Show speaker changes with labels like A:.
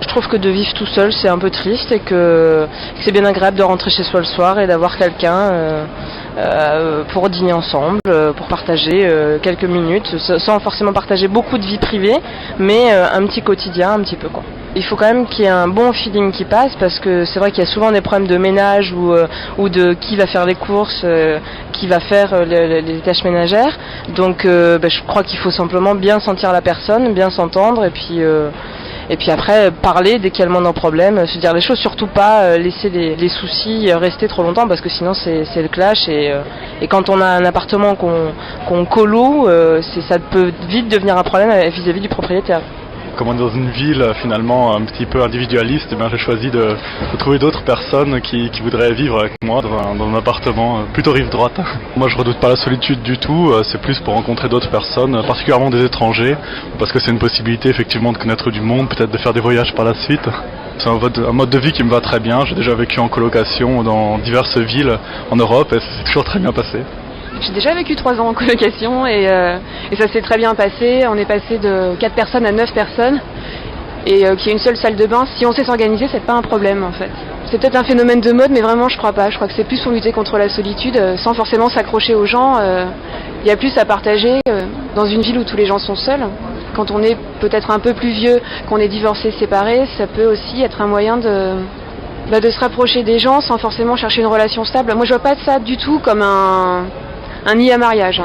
A: Je trouve que de vivre tout seul, c'est un peu triste et que c'est bien agréable de rentrer chez soi le soir et d'avoir quelqu'un pour dîner ensemble, pour partager quelques minutes, sans forcément partager beaucoup de vie privée, mais un petit quotidien, un petit peu quoi. Il faut quand même qu'il y ait un bon feeling qui passe parce que c'est vrai qu'il y a souvent des problèmes de ménage ou de qui va faire les courses, qui va faire les tâches ménagères. Donc je crois qu'il faut simplement bien sentir la personne, bien s'entendre et puis après parler dès qu'il y a le moindre problème, se dire les choses, surtout pas laisser les soucis rester trop longtemps parce que sinon c'est le clash et quand on a un appartement qu'on coloue, ça peut vite devenir un problème vis-à-vis du propriétaire.
B: Comme on est dans une ville finalement un petit peu individualiste, j'ai choisi de trouver d'autres personnes qui voudraient vivre avec moi dans un appartement plutôt rive droite. Moi je redoute pas la solitude du tout, c'est plus pour rencontrer d'autres personnes, particulièrement des étrangers, parce que c'est une possibilité effectivement de connaître du monde, peut-être de faire des voyages par la suite. C'est un mode de vie qui me va très bien, j'ai déjà vécu en colocation dans diverses villes en Europe et c'est toujours très bien passé.
C: J'ai déjà vécu 3 ans en colocation et ça s'est très bien passé. On est passé de 4 personnes à 9 personnes et qu'il y ait une seule salle de bain. Si on sait s'organiser, c'est pas un problème en fait. C'est peut-être un phénomène de mode, mais vraiment je crois pas. Je crois que c'est plus pour lutter contre la solitude, sans forcément s'accrocher aux gens. Il y a plus à partager dans une ville où tous les gens sont seuls. Quand on est peut-être un peu plus vieux, qu'on est divorcé, séparé, ça peut aussi être un moyen de se rapprocher des gens sans forcément chercher une relation stable. Moi je vois pas ça du tout comme un nid à mariage.